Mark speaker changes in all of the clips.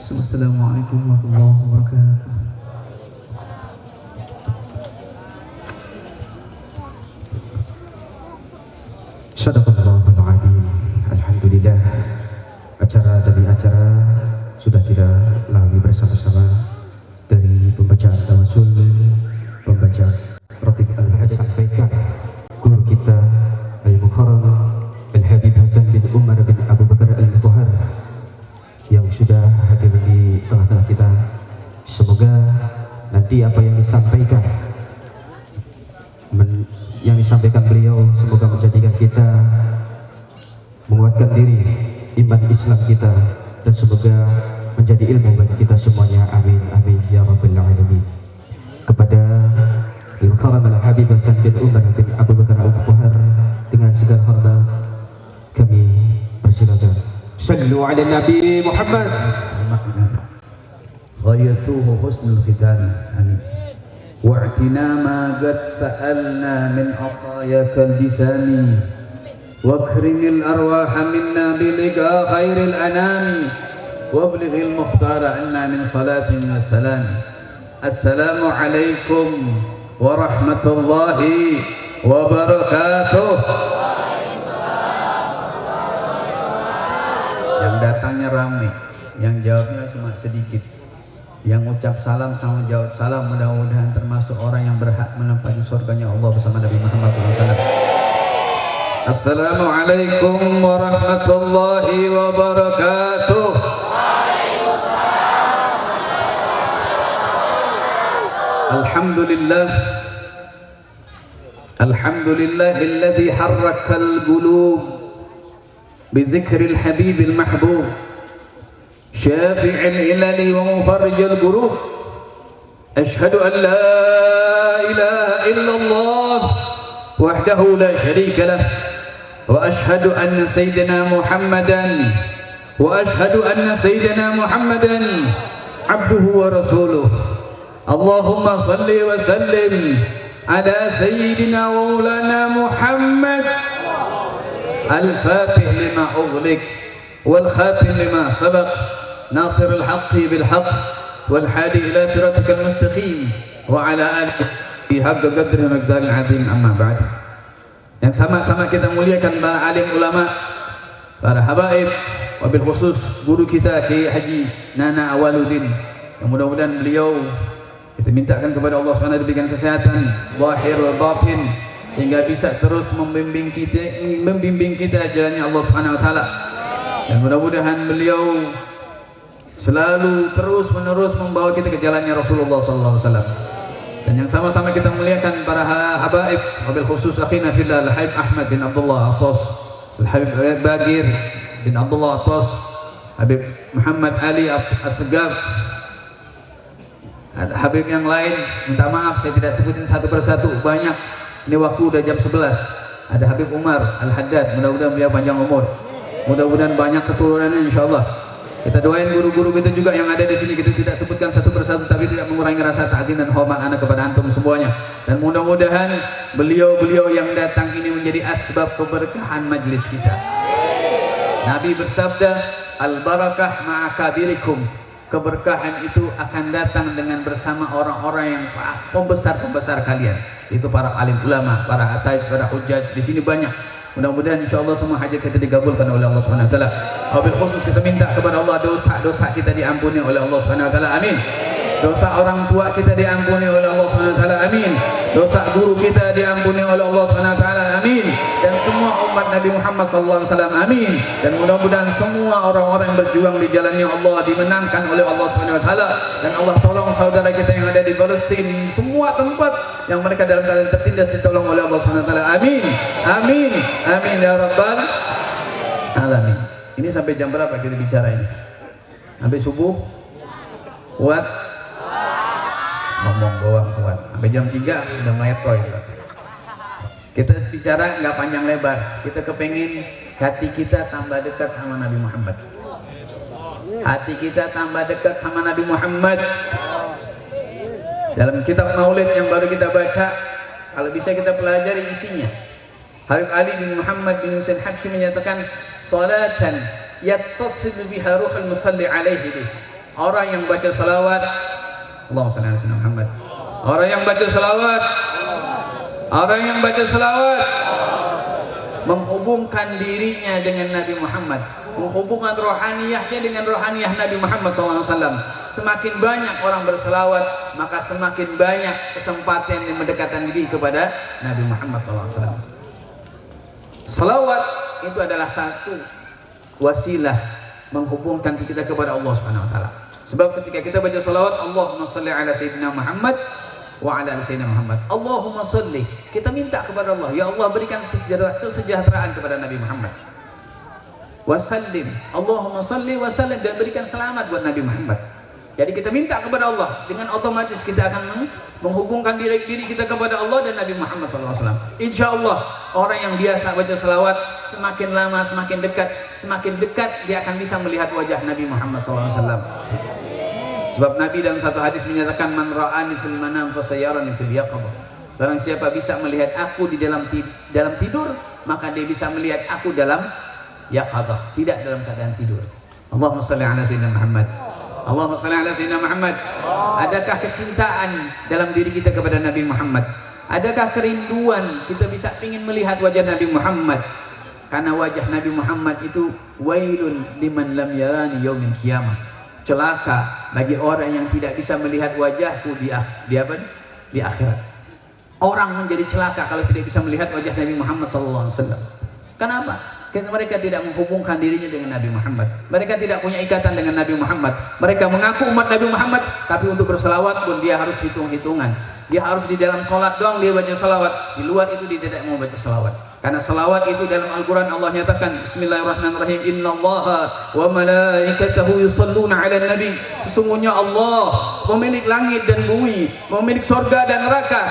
Speaker 1: Assalamualaikum warahmatullahi wabarakatuh. Sadaqallahul adzim. Alhamdulillah, acara demi acara sudah tidak lagi bersama-sama dari pembacaan tawasul, pembaca Ratib Al-Hajj sampaikan guru kita Al-Mukarram Al-Habib Hasan bin Umar bin Abu Bakar Al-Mutahhar yang sudah hadir di tengah-tengah kita. Semoga nanti apa yang disampaikan beliau semoga menjadikan kita menguatkan diri iman Islam kita, dan semoga menjadi ilmu bagi kita semuanya. Amin amin ya rabbal alamin. Kepada Al-Mukarram Al-Habib Hasan bin Umar bin Abu Bakar Al-Mutahhar dengan segala hormat kami persilakan. Sallu ala Nabi Muhammad.
Speaker 2: Ghayatuhu husnul khitam. Amin. واعتنا ما قد سألنا من عطاياك الجسام واكرم الأرواح منا بلقاء خير الأنام وابلغ المختار عنا من صلاة وسلام. السلام عليكم ورحمة الله wabarakatuh. Yang datangnya ramai, yang jawabnya cuma sedikit. Yang ucap salam sama jawab salam, mudah-mudahan termasuk orang yang berhak menempati surganya Allah bersama Nabi Muhammad SAW. Assalamualaikum warahmatullahi wabarakatuh. Alhamdulillah, alhamdulillahilladzi harrakal qulub bizikril habibil mahbub syafi'il ilali wa mufarrijal qurub. Ashhadu an la ilaha illallah wahdahu la syarika lah wa ashhadu anna sayyidina Muhammadan abduhu wa rasuluh. Allahumma salli wa sallim ala sayyidina wa maulana Muhammad al-fatih lima ughliq wal khatim lima sabaq nasir al-haqqi bil haqq wal hadi ila siratikal mustaqim wa ala alihi haqqa qadri miqdaril azim. Amma ba'd. Yang sama-sama kita muliakan para alim ulama, para habaib, wabil khusus guru kita Kiai Haji Nana Awaludin, yang mudah-mudahan beliau kita mintakan kepada Allah SWT diberikan kesehatan zahir wa batin sehingga bisa terus membimbing kita jalannya Allah SWT, dan mudah-mudahan beliau selalu terus-menerus membawa kita ke jalannya Rasulullah SAW. Dan yang sama-sama kita muliakan para habaib, wabil khusus akhina fillah Al-Habib Ahmad bin Abdullah Atas, Al-Habib Bagir bin Abdullah Atas, Habib Muhammad Ali As-Segaf, Habib yang lain, minta maaf saya tidak sebutin satu persatu, banyak. Ini waktu udah jam 11. Ada Habib Umar Al-Haddad, mudah-mudahan beliau panjang umur, mudah-mudahan banyak keturunannya insyaallah. Kita doain guru-guru kita juga yang ada di sini, kita tidak sebutkan satu persatu tapi tidak mengurangi rasa ta'zim dan hormat anak kepada antum semuanya. Dan mudah-mudahan beliau-beliau yang datang ini menjadi asbab keberkahan majlis kita. Nabi bersabda, al-barakah ma'akabirikum. Keberkahan itu akan datang dengan bersama orang-orang yang pembesar-pembesar kalian. Itu para alim ulama, para asatidz, para hujjaj. Di sini banyak. Mudah-mudahan insyaallah semua hajat kita dikabulkan oleh Allah Subhanahu wa taala. Wabil khusus kita minta kepada Allah dosa-dosa kita diampuni oleh Allah Subhanahu wa taala. Amin. Dosa orang tua kita diampuni oleh Allah Subhanahu wa taala. Amin. Dosa guru kita diampuni oleh Allah Subhanahu wa taala. Amin. Dan semua umat Nabi Muhammad sallallahu alaihi wasallam. Amin. Dan mudah-mudahan semua orang-orang yang berjuang di jalannya Allah dimenangkan oleh Allah Subhanahu wa taala. Dan Allah tolong saudara kita yang ada di Palestina, semua tempat yang mereka dalam keadaan tertindas ditolong oleh Allah Subhanahu wa taala. Amin. Amin. Amin ya rabbal alamin. Ini sampai jam berapa kita bicara ini? Sampai subuh? Kuat? Ngomong doang kuat. Sampai jam 3 udah meletoy. Kita bicara nggak panjang lebar. Kita kepengin hati kita tambah dekat sama Nabi Muhammad. Hati kita tambah dekat sama Nabi Muhammad. Dalam kitab Maulid yang baru kita baca, kalau bisa kita pelajari isinya. Habib Ali bin Muhammad bin Husain Habsyi menyatakan, salatan yattasilu biha ruhul musalli alaihi. Orang yang baca salawat, Allahumma shalli ala sayyidina Muhammad. Orang yang baca salawat menghubungkan dirinya dengan Nabi Muhammad, menghubungkan rohaniyahnya dengan rohaniyah Nabi Muhammad SAW. Semakin banyak orang berselawat, maka semakin banyak kesempatan yang mendekatkan diri kepada Nabi Muhammad SAW. Selawat itu adalah satu wasilah menghubungkan kita kepada Allah Subhanahu wa taala. Sebab ketika kita baca selawat, Allahumma shalli ala sayyidina Muhammad wa ala ali sayyidina Muhammad. Allahumma shalli, kita minta kepada Allah, ya Allah berikan kesejahteraan kepada Nabi Muhammad. Wasallim, Allahumma shalli wa sallim, dan berikan selamat buat Nabi Muhammad. Jadi kita minta kepada Allah, dengan otomatis kita akan menghubungkan diri kita kepada Allah dan Nabi Muhammad SAW. Insya Allah orang yang biasa baca selawat, semakin lama semakin dekat dia akan bisa melihat wajah Nabi Muhammad SAW. Sebab Nabi dalam satu hadis menyatakan, man ra'ani fil manam fasayarani fil yaqظah. Barang siapa bisa melihat aku di dalam tidur, maka dia bisa melihat aku dalam yaqظah, tidak dalam keadaan tidur. Allahumma shalli ala sayyidina Muhammad. Allahumma shalli ala sayyidina Muhammad. Adakah kecintaan dalam diri kita kepada Nabi Muhammad? Adakah kerinduan kita bisa ingin melihat wajah Nabi Muhammad? Karena wajah Nabi Muhammad itu wailun liman lam yarani yaumil qiyamah. Celaka bagi orang yang tidak bisa melihat wajahku di akhirat. Orang menjadi celaka kalau tidak bisa melihat wajah Nabi Muhammad SAW. Kenapa? Karena mereka tidak menghubungkan dirinya dengan Nabi Muhammad. Mereka tidak punya ikatan dengan Nabi Muhammad. Mereka mengaku umat Nabi Muhammad, tapi untuk berselawat pun dia harus hitung-hitungan. Dia harus di dalam sholat doang dia baca selawat. Di luar itu dia tidak mau baca selawat. Karena selawat itu dalam Al-Quran Allah nyatakan, Bismillahirrahmanirrahim, Innallaha wa malaikatahu yusalluna ala nabi. Sesungguhnya Allah, pemilik langit dan bumi, pemilik surga dan neraka,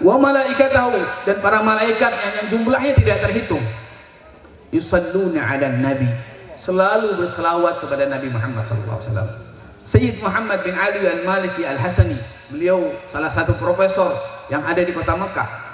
Speaker 2: wa malaikatahu, dan para malaikat yang jumlahnya tidak terhitung, yusalluna ala nabi, selalu berselawat kepada Nabi Muhammad SAW. Sayyid Muhammad bin Ali al-Maliki al-Hasani, beliau salah satu profesor yang ada di kota Mekah.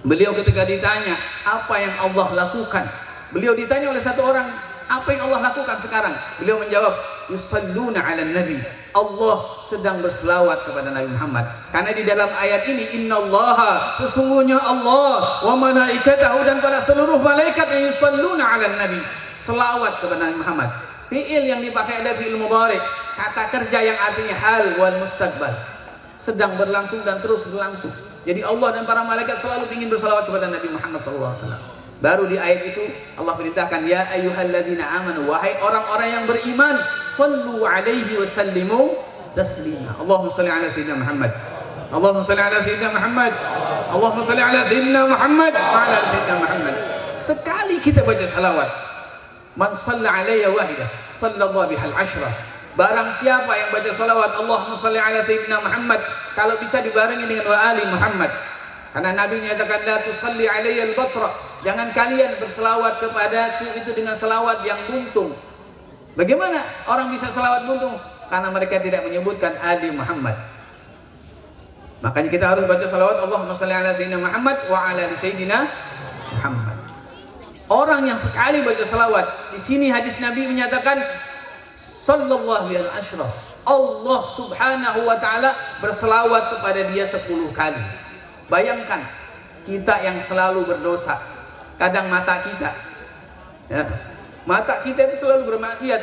Speaker 2: Beliau ketika ditanya apa yang Allah lakukan, beliau ditanya oleh satu orang, apa yang Allah lakukan sekarang? Beliau menjawab, yusalluna ala nabi, Allah sedang berselawat kepada Nabi Muhammad. Karena di dalam ayat ini, innallaha, sesungguhnya Allah, wa malaikatahu, dan pada seluruh malaikat yang yusalluna ala nabi, selawat kepada Nabi Muhammad. Fi'il yang dipakai ada fi'il mudhari', kata kerja yang artinya hal wal mustaqbal, sedang berlangsung dan terus berlangsung. Jadi Allah dan para malaikat selalu ingin bersalawat kepada Nabi Muhammad SAW. Baru di ayat itu Allah perintahkan, ya ayyuhalladzina amanu, wahai orang-orang yang beriman, sallu alaihi wa sallimu taslima. Allahumma salli ala sayyidina Muhammad. Allahumma salli ala sayyidina Muhammad. Allahumma salli ala sayyidina Muhammad wa ala sayyidina Muhammad. Sekali kita baca salawat, man shalla alayya wahidah sallallahu bihal asyrah. Barang siapa yang baca salawat Allahumma salli ala sayyidina Muhammad, kalau bisa dibarengi dengan wa ali Muhammad. Karena Nabi menyatakan, la tusalli alayya al-batra, jangan kalian berselawat kepadaku itu dengan selawat yang buntung. Bagaimana orang bisa selawat buntung? Karena mereka tidak menyebutkan ali Muhammad. Makanya kita harus baca salawat Allahumma salli ala sayyidina Muhammad wa ala ali sayyidina Muhammad. Orang yang sekali baca salawat, di sini hadis Nabi menyatakan sallallahu alaihi asyrah, Allah subhanahu wa ta'ala berselawat kepada dia 10 kali. Bayangkan kita yang selalu berdosa, kadang mata kita, ya, mata kita itu selalu bermaksiat.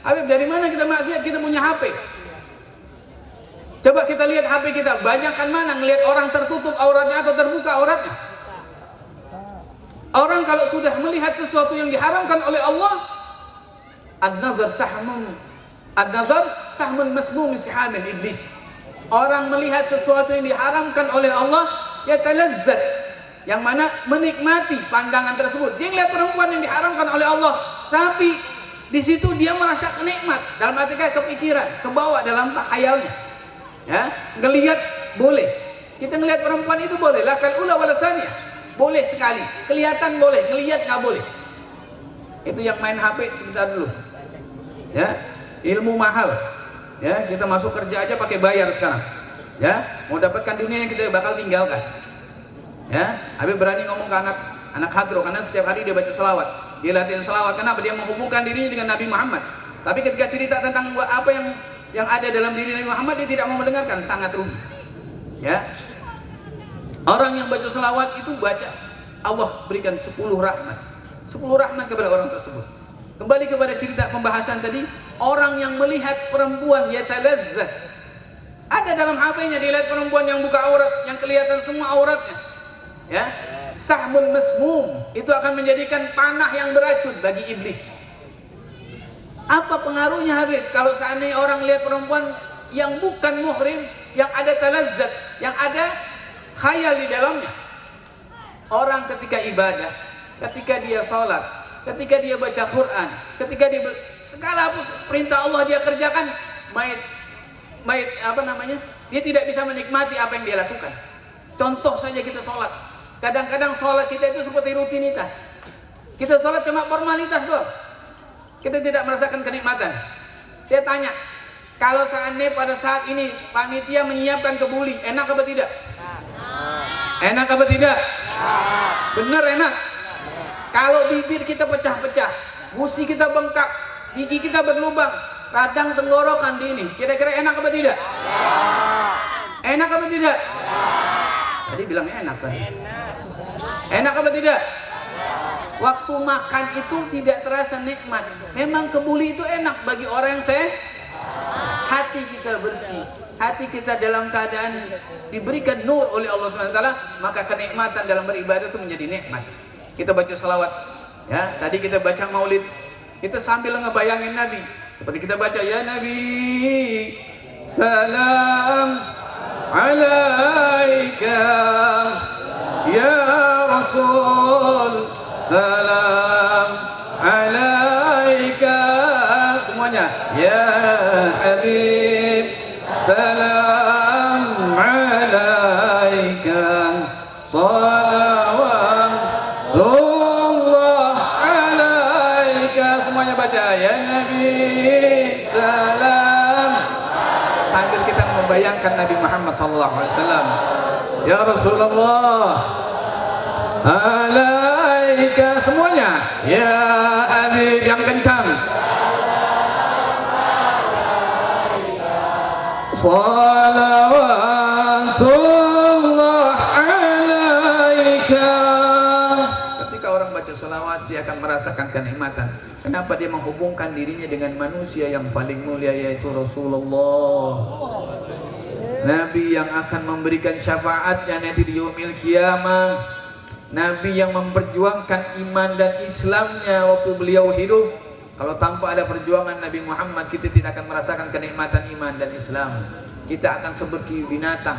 Speaker 2: Habib, dari mana kita maksiat? Kita punya HP. Coba kita lihat HP kita, banyakkan mana ngelihat orang tertutup auratnya atau terbuka auratnya? Orang kalau sudah melihat sesuatu yang diharamkan oleh Allah, An-nazar sahmun masmum sihamin iblis. Orang melihat sesuatu yang diharamkan oleh Allah, ya talazzat, yang mana menikmati pandangan tersebut. Dia melihat perempuan yang diharamkan oleh Allah, tapi di situ dia merasa nikmat, dalam arti kayak kepikiran, kebawa dalam khayalnya. Ya, ngelihat boleh. Kita ngelihat perempuan itu boleh, lakal ula walatanya. Boleh sekali, kelihatan boleh, ngelihat nggak boleh. Itu yang main HP sebentar dulu. Ya, ilmu mahal. Ya, kita masuk kerja aja pakai bayar sekarang. Ya, mau dapatkan dunia yang kita bakal tinggalkan. Ya, Habib berani ngomong ke anak hadro karena setiap hari dia baca selawat. Dia latihan selawat. Kenapa? Dia menghubungkan dirinya dengan Nabi Muhammad. Tapi ketika cerita tentang apa yang ada dalam diri Nabi Muhammad, dia tidak mau mendengarkan, sangat rugi. Ya. Orang yang baca selawat itu baca, Allah berikan 10 rahmat. 10 rahmat kepada orang tersebut. Kembali kepada cerita pembahasan tadi, orang yang melihat perempuan yatalazzat. Ada dalam HP-nya dilihat perempuan yang buka aurat, yang kelihatan semua auratnya. Ya, sahmun masmum, itu akan menjadikan panah yang beracun bagi iblis. Apa pengaruhnya Habib kalau seandainya orang lihat perempuan yang bukan muhrim, yang ada talazzat, yang ada khayal di dalamnya? Orang ketika ibadah, ketika dia sholat, ketika dia baca Quran, ketika dia segala perintah Allah dia kerjakan, dia tidak bisa menikmati apa yang dia lakukan. Contoh saja kita sholat, kadang-kadang sholat kita itu seperti rutinitas. Kita sholat cuma formalitas doang, kita tidak merasakan kenikmatan. Saya tanya, Kalau seandainya pada saat ini panitia menyiapkan kebuli, enak apa tidak? Enak apa tidak? Bener enak. Kalau bibir kita pecah-pecah, gusi kita bengkak, gigi kita berlubang, radang tenggorokan di ini, kira-kira enak apa tidak? Enak apa tidak? Tadi bilang enak kan? Enak apa tidak? Waktu makan itu tidak terasa nikmat. Memang kebuli itu enak bagi orang yang sehat. Hati kita bersih, hati kita dalam keadaan diberikan nur oleh Allah SWT, maka kenikmatan dalam beribadah itu menjadi nikmat. Kita baca salawat, ya. Tadi kita baca maulid, kita sambil ngebayangin Nabi. Seperti kita baca, ya Nabi, salam alaika, ya Rasul, salam alaika. Semuanya, ya Habib, salam alaika, salawatullah alaika. Semuanya baca, ya Nabi, salam. Sambil kita membayangkan Nabi Muhammad SAW, ya Rasulullah, alaika. Semuanya, ya Habib, yang kencang, salawatullah alaika. Ketika orang baca salawat, dia akan merasakan kenikmatan. Kenapa dia menghubungkan dirinya dengan manusia yang paling mulia, yaitu Rasulullah, Nabi yang akan memberikan syafaatnya nanti di yaumil qiyamah, Nabi yang memperjuangkan iman dan Islamnya waktu beliau hidup. Kalau tanpa ada perjuangan Nabi Muhammad, kita tidak akan merasakan kenikmatan iman dan Islam. Kita akan seperti binatang.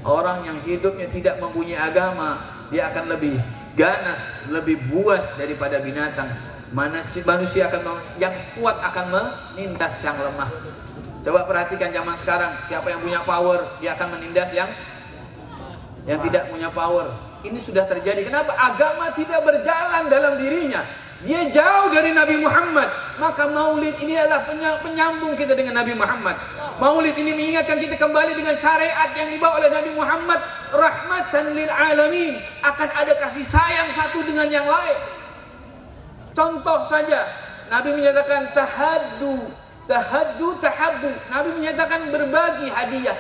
Speaker 2: Orang yang hidupnya tidak mempunyai agama, dia akan lebih ganas, lebih buas daripada binatang. Manusia yang kuat akan menindas yang lemah. Coba perhatikan zaman sekarang, siapa yang punya power, dia akan menindas yang tidak punya power. Ini sudah terjadi. Kenapa? Agama tidak berjalan dalam dirinya. Dia jauh dari Nabi Muhammad. Maka maulid ini adalah penyambung kita dengan Nabi Muhammad. Maulid ini mengingatkan kita kembali dengan syariat yang dibawa oleh Nabi Muhammad, rahmatan lil alamin. Akan ada kasih sayang satu dengan yang lain. Contoh saja, Nabi menyatakan tahaddu, tahabbu. Nabi menyatakan berbagi hadiah.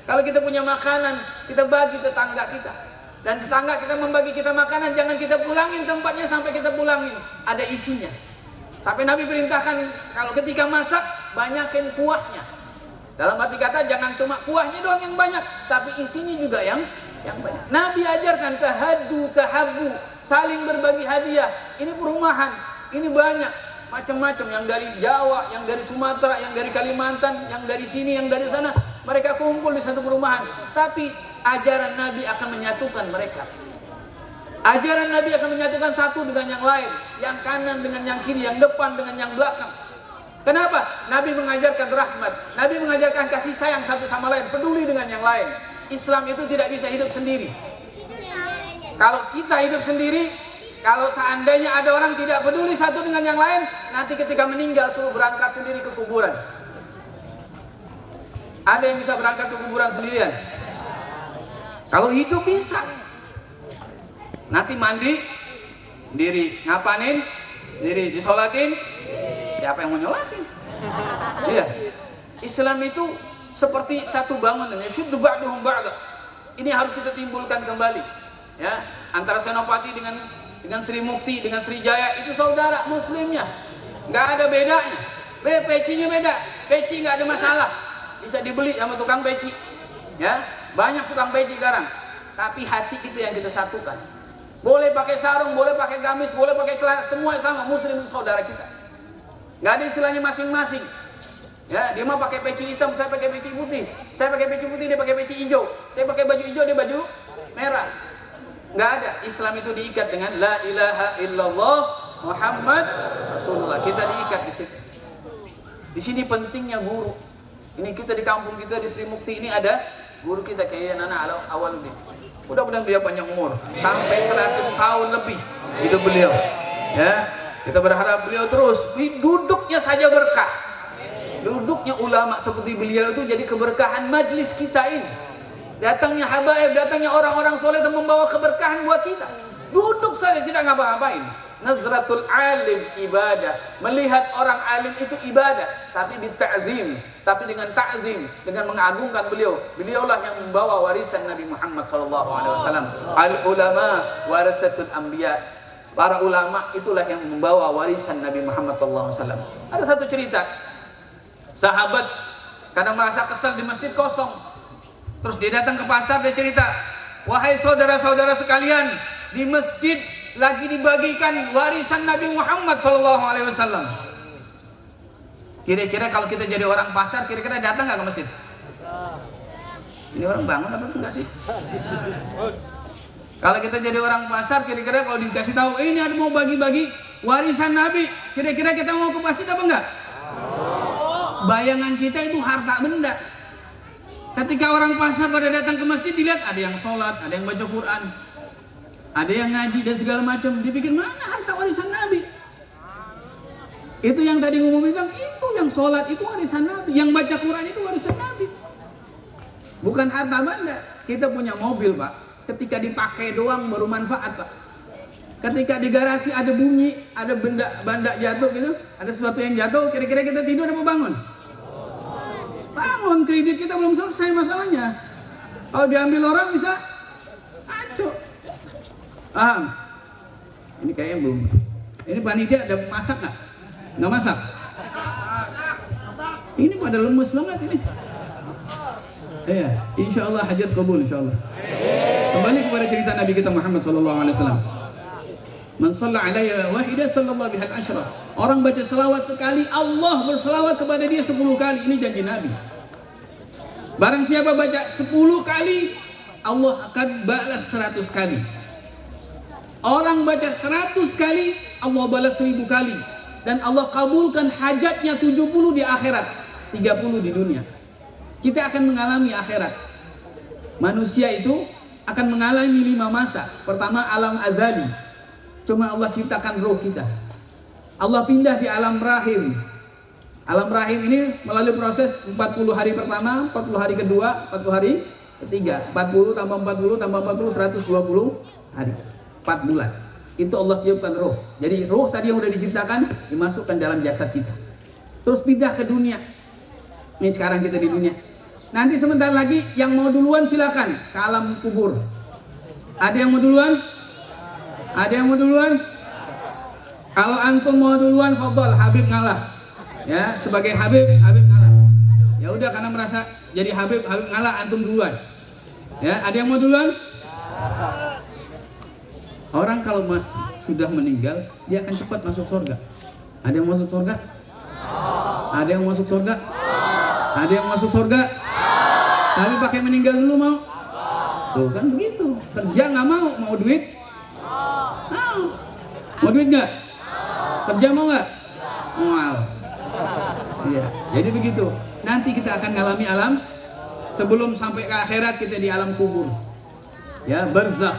Speaker 2: Kalau kita punya makanan, kita bagi tetangga kita. Dan tetangga kita membagi kita makanan, jangan kita pulangin tempatnya sampai kita pulangin. Ada isinya. Sampai Nabi perintahkan kalau ketika masak, banyakin kuahnya. Dalam arti kata jangan cuma kuahnya doang yang banyak, tapi isinya juga yang banyak. Nabi ajarkan tahaddu, tahabbu, saling berbagi hadiah. Ini perumahan, ini banyak. Macam-macam, yang dari Jawa, yang dari Sumatera, yang dari Kalimantan, yang dari sini, yang dari sana. Mereka kumpul di satu perumahan. Tapi ajaran Nabi akan menyatukan mereka. Ajaran Nabi akan menyatukan satu dengan yang lain, yang kanan dengan yang kiri, yang depan dengan yang belakang. Kenapa? Nabi mengajarkan rahmat, Nabi mengajarkan kasih sayang satu sama lain, peduli dengan yang lain. Islam itu tidak bisa hidup sendiri. Kalau kita hidup sendiri, kalau seandainya ada orang tidak peduli satu dengan yang lain, nanti ketika meninggal suruh berangkat sendiri ke kuburan. Ada yang bisa berangkat ke kuburan sendirian? Kalau hidup bisa. Nanti mandi, diri ngapain? Diri disolatin. Siapa yang mau nyolatin? Iya. Islam itu seperti satu bangunan. Syuddu ba'duhum ba'da. Ini harus kita timbulkan kembali. Ya, antara Senopati dengan Sri Mukti, dengan Sri Jaya itu saudara muslimnya. Nggak ada bedanya. Pecinya beda. Peci nggak ada masalah. Bisa dibeli sama tukang peci. Ya, banyak tukang peci sekarang. Tapi hati itu yang kita satukan. Boleh pakai sarung, boleh pakai gamis, boleh pakai celana, semua sama. Muslim itu saudara kita. Nggak ada istilahnya masing-masing. Ya, dia mau pakai peci hitam, saya pakai peci putih. Saya pakai peci putih, dia pakai peci hijau. Saya pakai baju hijau, dia baju merah. Nggak ada. Islam itu diikat dengan la ilaha illallah Muhammad Rasulullah. Kita diikat di situ. Di sini pentingnya guru. Ini kita di kampung kita di Sri Mukti ini ada guru kita kayak Nana Awaludin. Mudah-mudahan beliau panjang umur sampai 100 tahun lebih hidup beliau. Ya, kita berharap beliau terus duduknya saja berkah. Duduknya ulama seperti beliau itu jadi keberkahan majlis kita ini. Datangnya habaib, datangnya orang-orang soleh dan membawa keberkahan buat kita. Duduk saja tidak ngapa-ngapain. Nazratul alim ibadah. Melihat orang alim itu ibadah, tapi dita'zim, tapi dengan ta'zim, dengan mengagungkan beliau. Beliaulah yang membawa warisan Nabi Muhammad SAW. Al ulama warathatul anbiya. Para ulama itulah yang membawa warisan Nabi Muhammad SAW. Ada satu cerita, sahabat kadang merasa kesal di masjid kosong. Terus dia datang ke pasar, dia cerita, wahai saudara-saudara sekalian, di masjid lagi dibagikan warisan Nabi Muhammad SAW. Kira-kira kalau kita jadi orang pasar, kira-kira datang nggak ke masjid? Ini orang bangun apa enggak sih? Kalau kita jadi orang pasar, kira-kira kalau dikasih tahu ini ada mau bagi-bagi warisan Nabi, kira-kira kita mau ke masjid apa enggak? Bayangan kita itu harta benda. Ketika orang pasar pada datang ke masjid, dilihat ada yang sholat, ada yang baca Quran, ada yang ngaji dan segala macam. Dipikir mana harta warisan Nabi? Itu yang tadi ngomong bilang, itu yang sholat itu warisan Nabi, yang baca Quran itu warisan Nabi. Bukan harta benda. Kita punya mobil, Pak. Ketika dipakai doang baru manfaat, Pak. Ketika di garasi ada bunyi, ada benda jatuh gitu, ada sesuatu yang jatuh, kira-kira kita tidur apa bangun? Bangun, kredit kita belum selesai masalahnya. Kalau diambil orang bisa hancur. Paham? Ini kayaknya belum. Ini panitia ada masak nggak? Nggak masak? Ini pada lemes banget ini. Iya, insya Allah hajat kabul insya Allah. Kembali kepada cerita Nabi kita Muhammad SAW. Man shalla alaiya wahidah sallallahu bihal asyrah. Orang baca selawat sekali, Allah berselawat kepada dia 10 kali. Ini janji Nabi. Barang siapa baca 10 kali, Allah akan balas 100 kali. Orang baca 100 kali, Allah balas 1000 kali. Dan Allah kabulkan hajatnya 70 di akhirat, 30 di dunia. Kita akan mengalami akhirat. Manusia itu akan mengalami 5 masa. Pertama, alam azali. Cuma Allah ciptakan roh kita. Allah pindah di alam rahim. Alam rahim ini melalui proses 40 hari pertama, 40 hari kedua, 40 hari ketiga. 40 tambah 40 tambah 40, 120 hari. 4 bulan. Itu Allah tiupkan roh. Jadi roh tadi yang sudah diciptakan dimasukkan dalam jasad kita. Terus pindah ke dunia. Ini sekarang kita di dunia. Nanti sebentar lagi yang mau duluan silakan ke alam kubur. Ada yang mau duluan? Ada yang mau duluan? Kalau antum mau duluan, fadhal, Habib ngalah. Ya, sebagai Habib ngalah. Ya udah, karena merasa jadi Habib ngalah, antum duluan. Ya, ada yang mau duluan? Orang kalau sudah meninggal, dia akan cepat masuk surga. Ada yang masuk surga? Ada yang masuk surga? Ada yang masuk surga? Tapi pakai meninggal dulu mau? Tuh kan begitu. Kerja nggak mau duit? Mau duit nggak? Kerja mau nggak? Mau. Iya. Jadi begitu. Nanti kita akan ngalami alam sebelum sampai ke akhirat, kita di alam kubur. Ya, barzakh.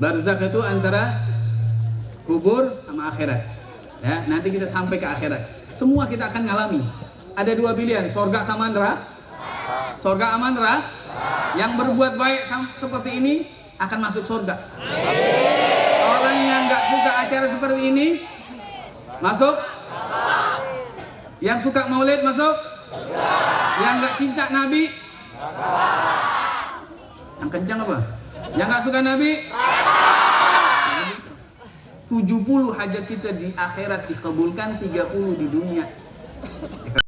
Speaker 2: Barzakh itu antara kubur sama akhirat. Ya, nanti kita sampai ke akhirat. Semua kita akan ngalami. Ada 2 pilihan, surga sama neraka. Surga sama neraka. Yang berbuat baik seperti ini akan masuk surga. Orang yang nggak suka acara seperti ini masuk. Yang suka maulid masuk. Yang nggak cinta Nabi. Yang kencang apa? Yang nggak suka Nabi. 70 hajat kita di akhirat dikabulkan, 30 di dunia.